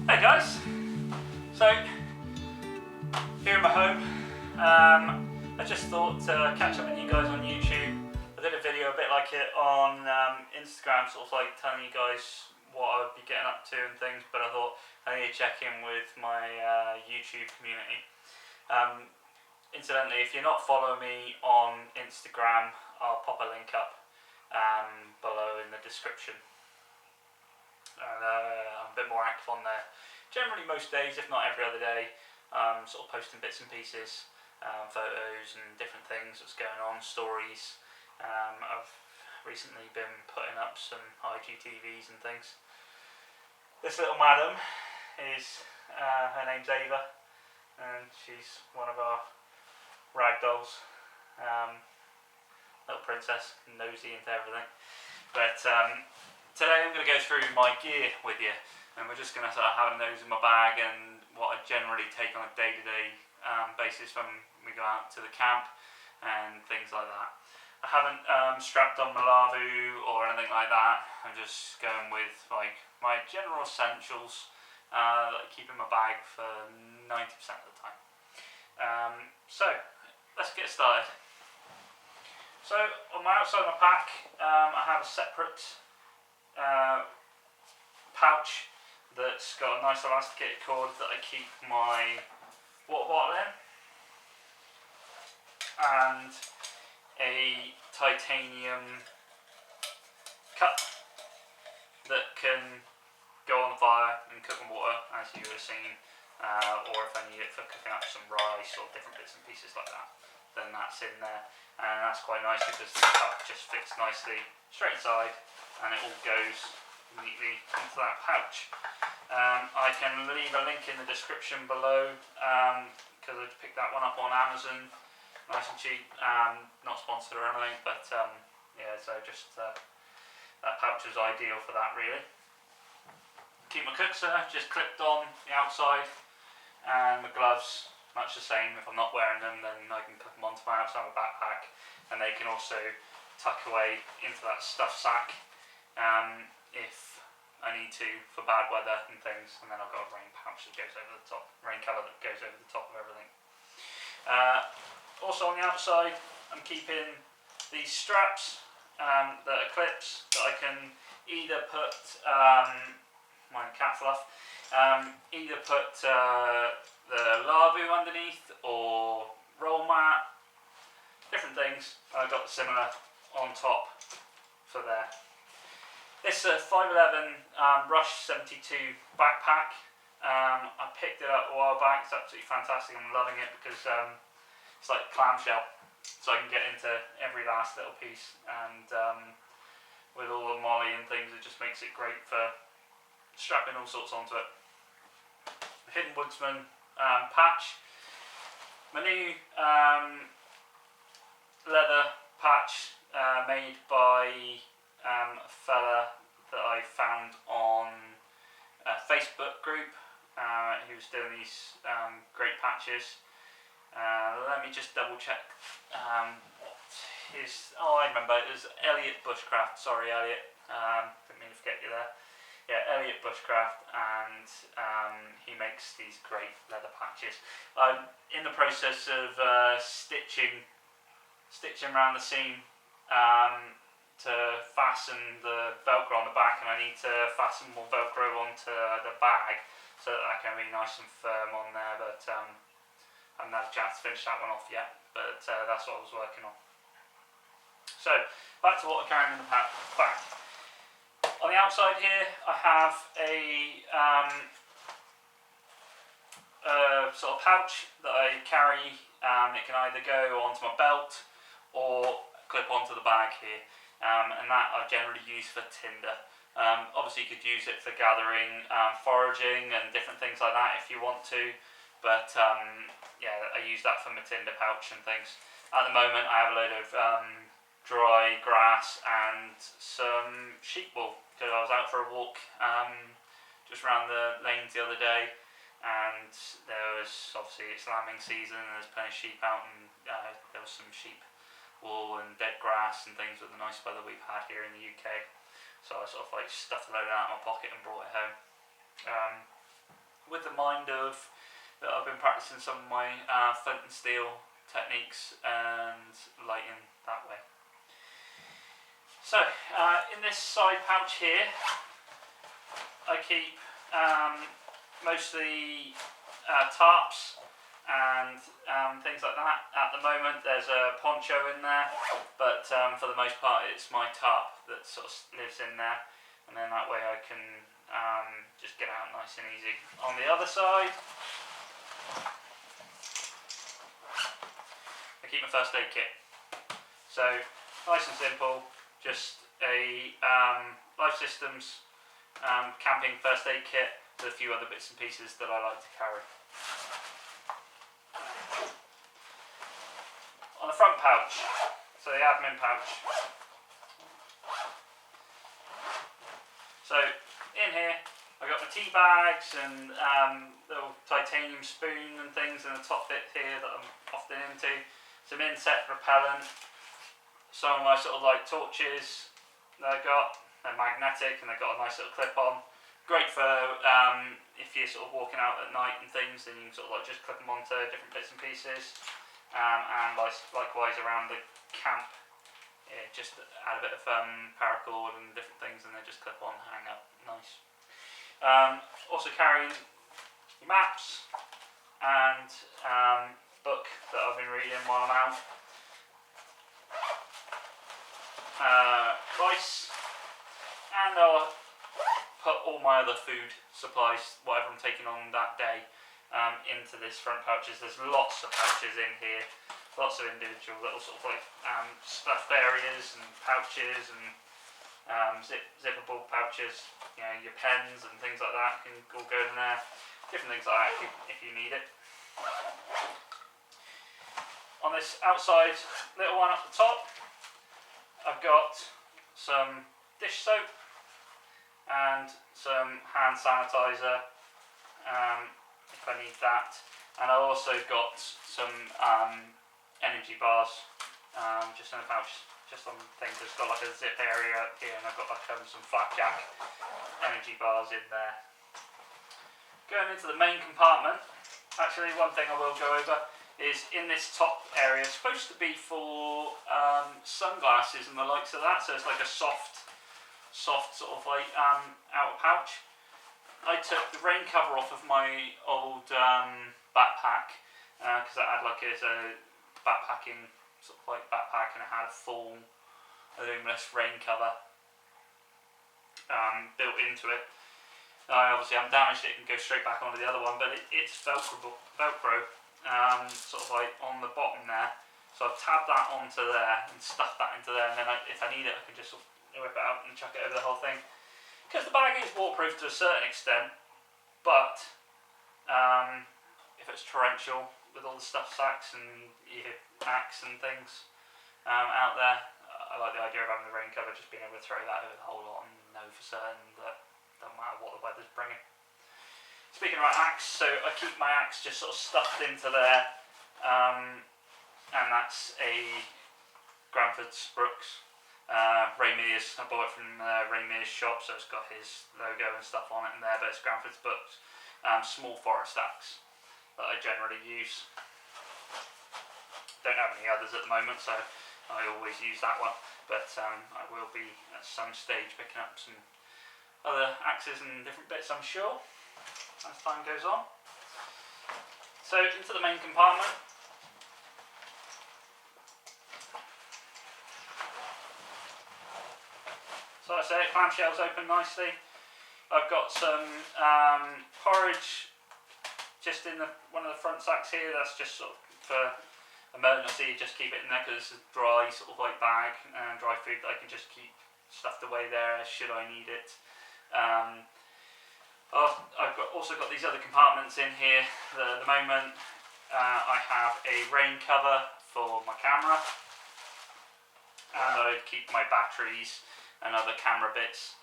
Hey guys, so here in my home, I just thought to catch up with you guys on YouTube. I did a video a bit like it on Instagram, sort of like telling you guys what I'd be getting up to and things, but I thought I need to check in with my YouTube community. Incidentally, if you're not following me on Instagram, I'll pop a link up below in the description. I'm a bit more active on there. Generally most days, if not every other day, sort of posting bits and pieces, photos and different things that's going on, stories. I've recently been putting up some IGTVs and things. This little madam is, her name's Ava, and she's one of our rag dolls. Little princess, nosy into everything. But today I'm going to go through my gear with you, and we're just going to sort of have a nose in my bag and what I generally take on a day-to-day basis when we go out to the camp and things like that. I haven't strapped on my Lavu or anything like that. I'm just going with like my general essentials that I keep in my bag for 90% of the time. So let's get started. So on my outside of my pack, I have a separate pouch that's got a nice elasticated cord that I keep my water bottle in, and a titanium cup that can go on the fire and cook my water, as you would have seen, or if I need it for cooking up some rice or different bits and pieces like that, then that's in there. And that's quite nice because the cup just fits nicely straight inside and it all goes neatly into that pouch. I can leave a link in the description below because I picked that one up on Amazon, nice and cheap, not sponsored or anything, but yeah, so just that pouch is ideal for that really. Keep my cookser just clipped on the outside, and my gloves much the same. If I'm not wearing them, then I can put them onto my outside of my backpack, and they can also tuck away into that stuff sack if I need to for bad weather and things. And then I've got a rain pouch that goes over the top, rain cover that goes over the top of everything. Also on the outside, I'm keeping these straps that are clips that I can either put my cat fluff, either put the Lavu underneath or roll mat, different things. I've got similar on top for there. This is a 511 Rush 72 backpack. I picked it up a while back. It's absolutely fantastic. I'm loving it because it's like clamshell, so I can get into every last little piece, and with all the molly and things, it just makes it great for strapping all sorts onto it. Hidden Woodsman patch. My new leather patch made by a fella that I found on a Facebook group who was doing these great patches. Let me just double check what his, I remember, it was Elliot Bushcraft. Sorry Elliot, didn't mean to forget you there. Yeah, Elliot Bushcraft, and he makes these great leather patches. I'm in the process of stitching around the seam to fasten the Velcro on the back, and I need to fasten more Velcro onto the bag so that can be nice and firm on there, but I haven't had a chance to finish that one off yet, but that's what I was working on. So, back to what I'm carrying in the back. On the outside here, I have a sort of pouch that I carry. It can either go onto my belt or clip onto the bag here, and that I generally use for tinder. Obviously you could use it for gathering foraging and different things like that if you want to, but yeah, I use that for my tinder pouch and things. At the moment I have a load of dry grass and some sheep wool, because I was out for a walk just around the lanes the other day, and there was, obviously it's lambing season and there's plenty of sheep out, and there was some sheep wool and dead grass and things with the nice weather we've had here in the UK, so I sort of like stuffed a load out of my pocket and brought it home. the mind of that I've been practicing some of my flint and steel techniques and lighting that way. So in this side pouch here, I keep mostly tarps and things like that. At the moment there's a poncho in there, but for the most part it's my tarp that sort of lives in there, and then that way I can just get out nice and easy. On the other side, I keep my first aid kit. So nice and simple, just a Life Systems camping first aid kit with a few other bits and pieces that I like to carry. On the front pouch, so the admin pouch. So in here I've got my tea bags and little titanium spoon and things in the top bit here that I'm often into. Some insect repellent, some of my sort of like torches that I've got. They're magnetic and they've got a nice little clip on. Great for if you're sort of walking out at night and things, then you can sort of like just clip them onto different bits and pieces. And likewise around the camp, yeah, just add a bit of paracord and different things, and they just clip on, hang up, nice. Also carrying maps and book that I've been reading while I'm out. Rice, and I'll put all my other food supplies, whatever I'm taking on that day, into this front pouches. There's lots of pouches in here, lots of individual little sort of like stuffed areas and pouches and zippable pouches. You know, your pens and things like that can all go in there. Different things like that if you need it. On this outside little one at the top, I've got some dish soap and some hand sanitizer if I need that, and I've also got some energy bars just in a pouch, just on things. It's got like a zip area up here, and I've got like some flapjack energy bars in there. Going into the main compartment, actually one thing I will go over is in this top area, it's supposed to be for sunglasses and the likes of that, so it's like a soft sort of like outer pouch. I took the rain cover off of my old backpack because I had like a backpacking sort of like backpack, and it had a full luminous rain cover built into it. I obviously haven't damaged it, and go straight back onto the other one, but it's velcro sort of like on the bottom there, so I've tabbed that onto there and stuffed that into there, and then if I need it I can just sort of whip it out and chuck it over the whole thing. Because the bag is waterproof to a certain extent, but if it's torrential with all the stuff sacks and your axe and things out there, I like the idea of having the rain cover, just being able to throw that over the whole lot and know for certain that it doesn't matter what the weather's bringing. Speaking about axe, so I keep my axe just sort of stuffed into there, and that's a Granford's Brooks. Ray Mears, I bought it from Ray Mears' shop, so it's got his logo and stuff on it in there, but it's Granford's Brooks. Small forest axe that I generally use. Don't have any others at the moment, so I always use that one, but I will be at some stage picking up some other axes and different bits, I'm sure, as time goes on. So into the main compartment. So like I say, clamshells open nicely. I've got some porridge just in one of the front sacks here. That's just sort of for emergency, just keep it in there because it's a dry sort of like bag and dry food that I can just keep stuffed away there should I need it. I've also got these other compartments in here. At the moment I have a rain cover for my camera, and I keep my batteries and other camera bits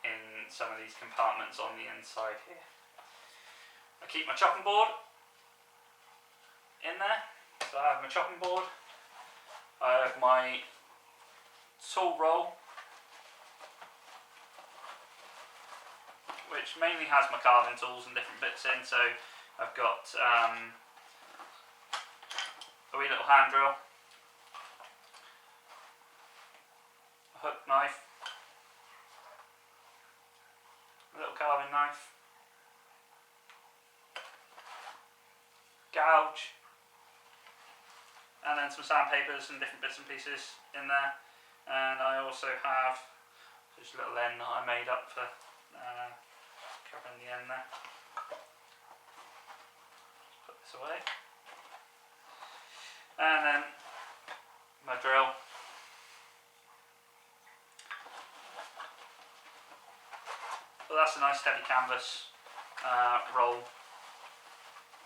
in some of these compartments on the inside here. I keep my chopping board in there, so I have my chopping board, I have my tool roll which mainly has my carving tools and different bits in. So I've got a wee little hand drill, a hook knife, a little carving knife, gouge, and then some sandpapers and different bits and pieces in there. And I also have just a little end that I made up for covering the end there. Just put this away. And then my drill. Well, that's a nice heavy canvas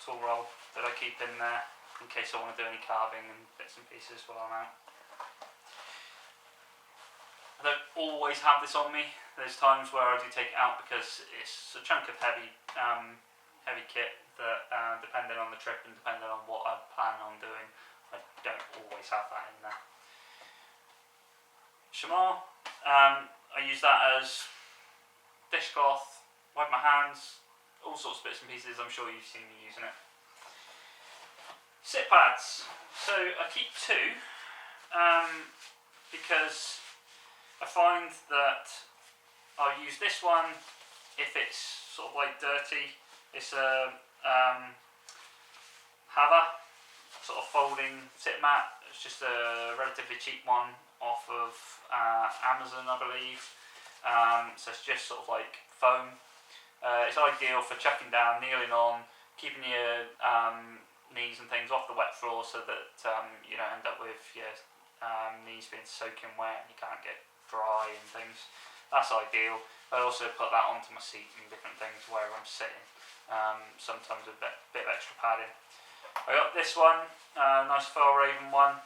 tool roll that I keep in there in case I want to do any carving and bits and pieces while I'm out. I don't always have this on me. There's times where I do take it out because it's a chunk of heavy kit that depending on the trip and depending on what I plan on doing, I don't always have that in there. Chamois, I use that as dishcloth, wipe my hands, all sorts of bits and pieces. I'm sure you've seen me using it. Sit pads. So I keep two because I find that I'll use this one if it's sort of like dirty. It's a Hava sort of folding sit mat. It's just a relatively cheap one off of Amazon, I believe. So it's just sort of like foam. It's ideal for chucking down, kneeling on, keeping your knees and things off the wet floor so that you don't end up with your knees being soaking wet and you can't get dry and things. That's ideal. I also put that onto my seat and different things where I'm sitting, sometimes with a bit of extra padding. I got this one, nice Fjällräven one.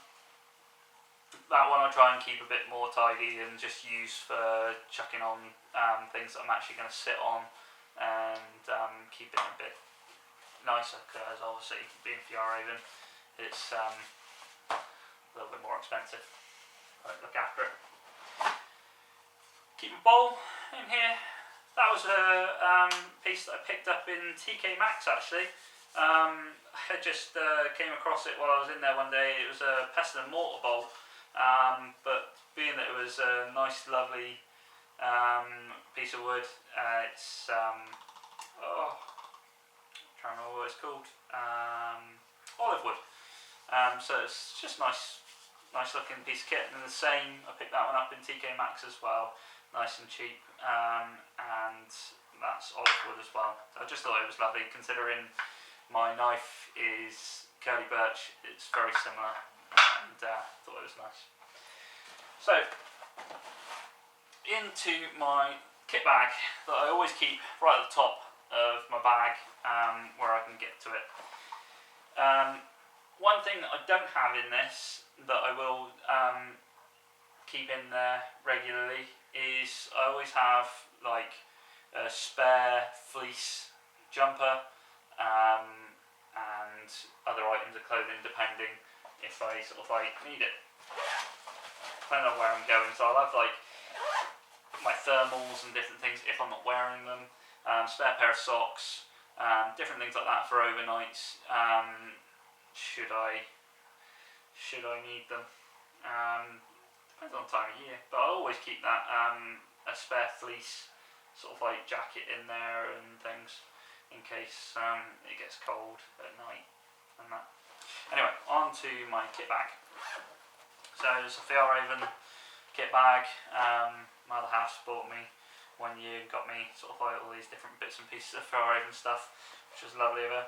That one I try and keep a bit more tidy and just use for chucking on things that I'm actually going to sit on and keep it a bit nicer, because obviously being Fjällräven, it's a little bit more expensive. Right, look after it. Keep a bowl in here. That was a piece that I picked up in TK Maxx actually. I just came across it while I was in there one day. It was a pestle and mortar bowl, but being that it was a nice lovely piece of wood, it's trying to remember what it's called, olive wood. So it's just nice looking piece of kit. And the same, I picked that one up in TK Maxx as well, nice and cheap, and that's olive wood as well. So I just thought it was lovely, considering my knife is curly birch. It's very similar, and thought it was nice. So into my kit bag that I always keep right at the top of my bag, where I can get to it. One thing that I don't have in this that I will keep in there regularly is I always have like a spare fleece jumper and other items of clothing depending if I sort of like need it, depending on where I'm going. So I'll have like my thermals and different things if I'm not wearing them, spare pair of socks, different things like that for overnights, should I need them. Depends on the time of year, but I always keep that a spare fleece sort of like jacket in there and things in case it gets cold at night and that. Anyway, on to my kit bag. So it's a Fjällräven kit bag. My other half bought me one year, got me sort of like all these different bits and pieces of Fjällräven stuff, which was lovely of her.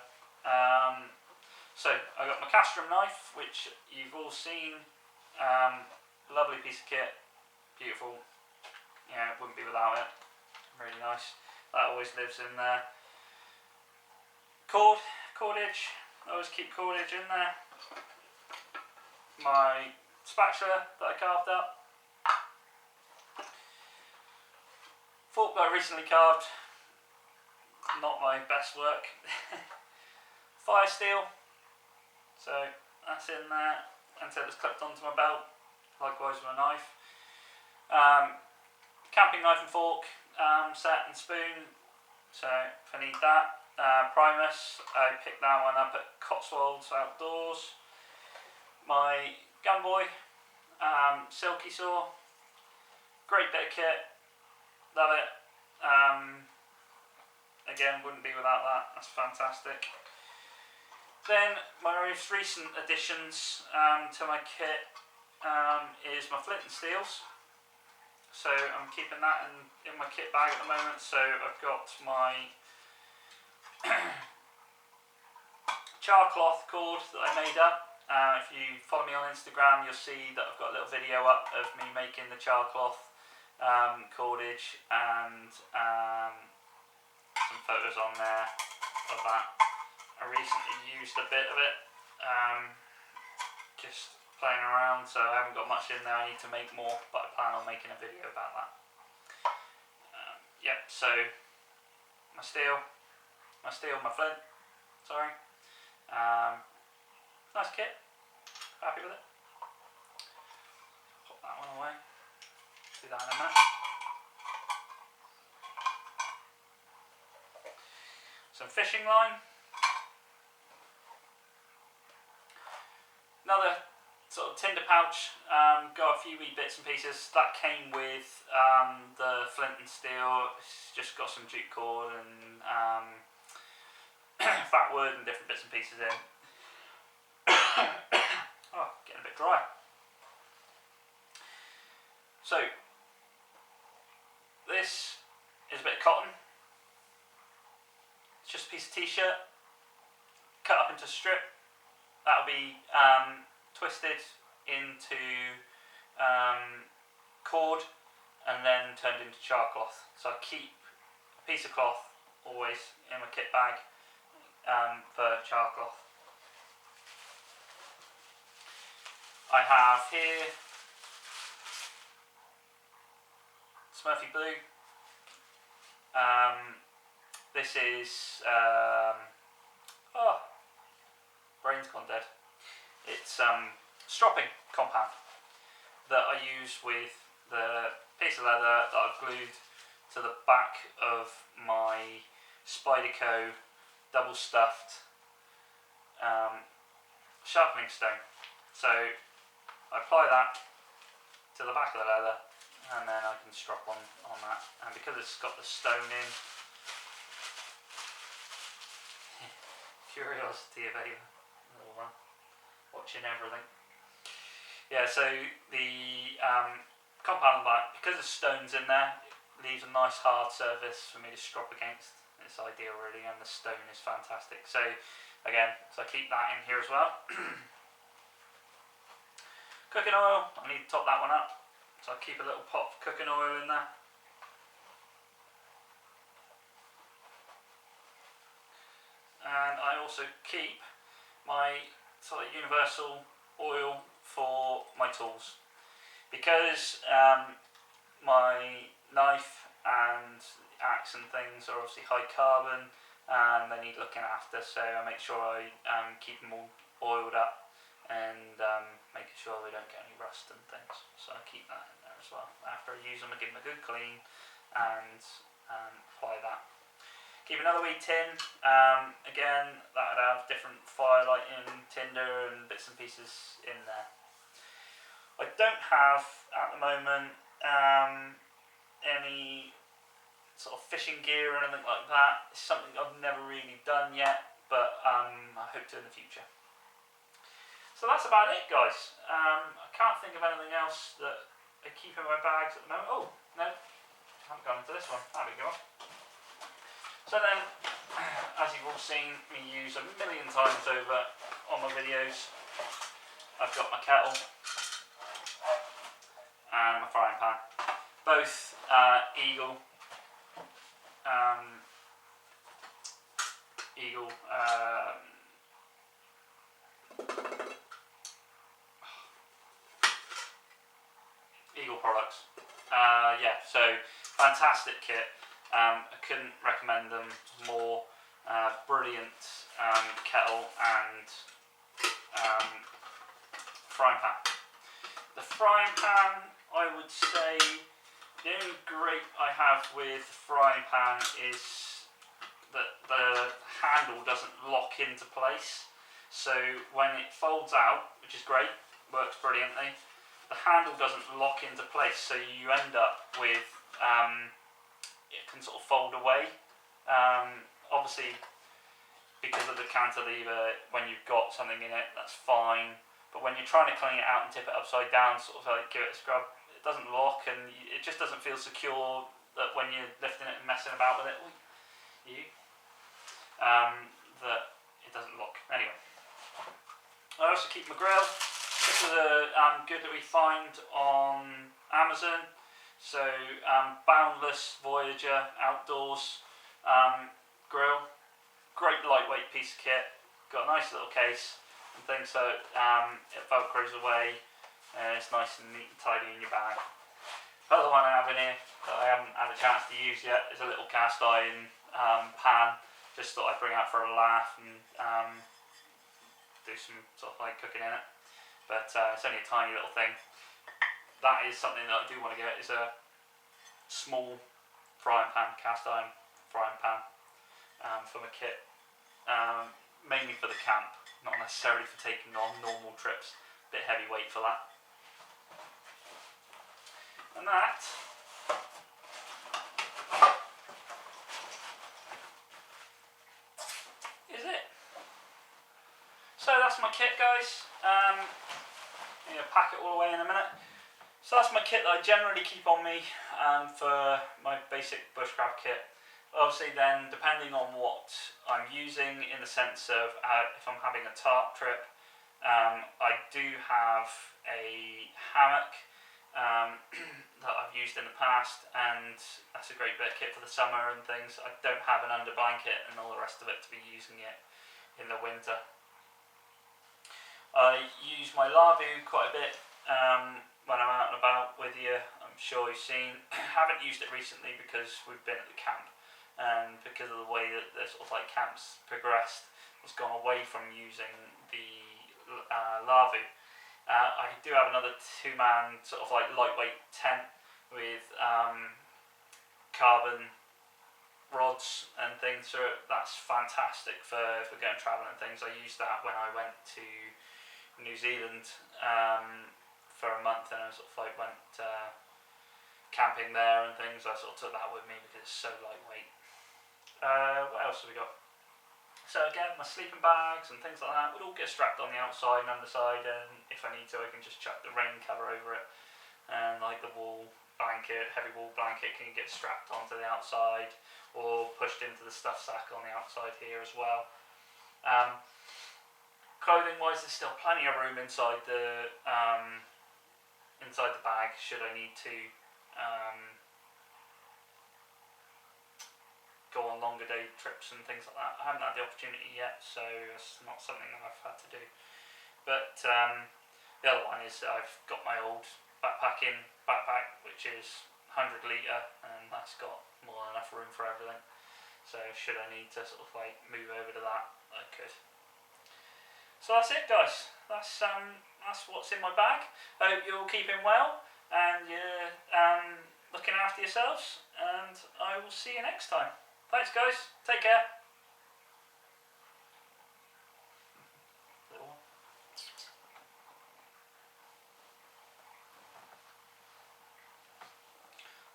So I got my castrum knife, which you've all seen. Lovely piece of kit, beautiful. Yeah, wouldn't be without it. Really nice. That always lives in there. Cordage. I always keep cordage in there. My spatula that I carved up. Fork that I recently carved. Not my best work. Fire steel. So that's in there until it's clipped onto my belt. Likewise with my knife. Camping knife and fork, set and spoon. So if I need that. Primus, I picked that one up at Cotswolds Outdoors. My Gunboy, Silky Saw, great bit of kit, love it. Again, wouldn't be without that, that's fantastic. Then my most recent additions to my kit is my flint and steels. So I'm keeping that in my kit bag at the moment. So I've got my char cloth cord that I made up. If you follow me on Instagram, you'll see that I've got a little video up of me making the char cloth cordage, and some photos on there of that. I recently used a bit of it, just playing around, so I haven't got much in there. I need to make more, but I plan on making a video about that. Yep, so my steel, my flint, sorry. Nice kit, happy with it. Pop that one away, do that in a minute. Some fishing line. Another sort of tinder pouch, got a few wee bits and pieces. That came with the flint and steel. It's just got some jute cord and fat wood and different bits and pieces in. Oh, getting a bit dry. So, this is a bit of cotton. It's just a piece of t-shirt, cut up into a strip. That'll be twisted into cord and then turned into char cloth. So I keep a piece of cloth always in my kit bag for char cloth. I have here Smurfy Blue. This is brain's gone dead. It's stropping compound that I use with the piece of leather that I've glued to the back of my Spyderco double stuffed sharpening stone. So I apply that to the back of the leather, and then I can strop on that. And because it's got the stone in, curiosity of anyone, little one, watching everything. Yeah, so the compound on that, because the stone's in there, it leaves a nice hard surface for me to strop against. It's ideal really, and the stone is fantastic. So again, so I keep that in here as well. Cooking oil, I need to top that one up. So I keep a little pot of cooking oil in there. And I also keep my sort of universal oil for my tools, because my knife and axe and things are obviously high carbon and they need looking after, so I make sure I keep them all oiled up and making sure they don't get any rust and things. So I keep that in there as well. After I use them, I give them a good clean and apply that. Keep another wee tin, again that would have different firelighting, tinder and bits and pieces in there. I don't have at the moment any sort of fishing gear or anything like that. It's something I've never really done yet, but I hope to in the future. So that's about it, guys. I can't think of anything else that I keep in my bags at the moment. Oh, no, I haven't gone into this one. There we go. So then, as you've all seen me use a million times over on my videos, I've got my kettle and my frying pan. Both Eagle products. Yeah, so fantastic kit. I couldn't recommend them more. Brilliant kettle and frying pan. The frying pan, I would say, the only gripe I have with the frying pan is handle doesn't lock into place. So when it folds out, which is great, works brilliantly, the handle doesn't lock into place, so you end up with it can sort of fold away. Obviously, because of the cantilever, when you've got something in it, that's fine. But when you're trying to clean it out and tip it upside down, sort of like give it a scrub, it doesn't lock, and it just doesn't feel secure. That when you're lifting it and messing about with it, that it doesn't lock. Anyway, I also keep my grill. This is a good that we find on Amazon. So Boundless Voyager Outdoors grill. Great lightweight piece of kit. Got a nice little case and things, so it velcros away. It's nice and neat and tidy in your bag. The other one I have in here that I haven't had a chance to use yet is a little cast iron pan. Just thought I'd bring out for a laugh and do some sort of like cooking in it. But it's only a tiny little thing. That is something that I do want to get, is a small frying pan, cast iron frying pan for my kit. Mainly for the camp, not necessarily for taking on normal trips. Bit heavyweight for that. And that is it. So that's my kit, guys. I'm going to pack it all away in a minute. So that's my kit that I generally keep on me for my basic bushcraft kit. Obviously then, depending on what I'm using, in the sense of if I'm having a tarp trip, I do have a hammock that I've used in the past, and that's a great bit of kit for the summer and things. I don't have an under blanket and all the rest of it to be using it in the winter. I use my Lavu quite a bit when I'm out and about with you. I'm sure you've seen. I haven't used it recently because we've been at the camp, and because of the way that the sort of like camps progressed, it's gone away from using the Lavu. I do have another 2-man sort of like lightweight tent with carbon rods and things, so that's fantastic for going travelling and things. I used that when I went to New Zealand for a month, and I sort of like went camping there and things. I sort of took that with me because it's so lightweight. What else have we got? So again, my sleeping bags and things like that would all get strapped on the outside and underside, and if I need to, I can just chuck the rain cover over it. And like the wool blanket, heavy wool blanket, can get strapped onto the outside or pushed into the stuff sack on the outside here as well. Clothing wise, there's still plenty of room inside the bag should I need to go on longer day trips and things like that. I haven't had the opportunity yet, so it's not something that I've had to do. But the other one is I've got my old backpack, which is 100 litre, and that's got more than enough room for everything. So should I need to sort of like move over to that, I could. So that's it, guys. That's what's in my bag. I hope you're all keeping well and you're looking after yourselves, and I will see you next time. Thanks, guys. Take care.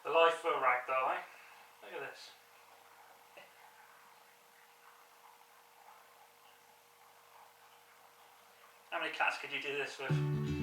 The life for a ragdoll, eh? Look at this. How many cats could you do this with?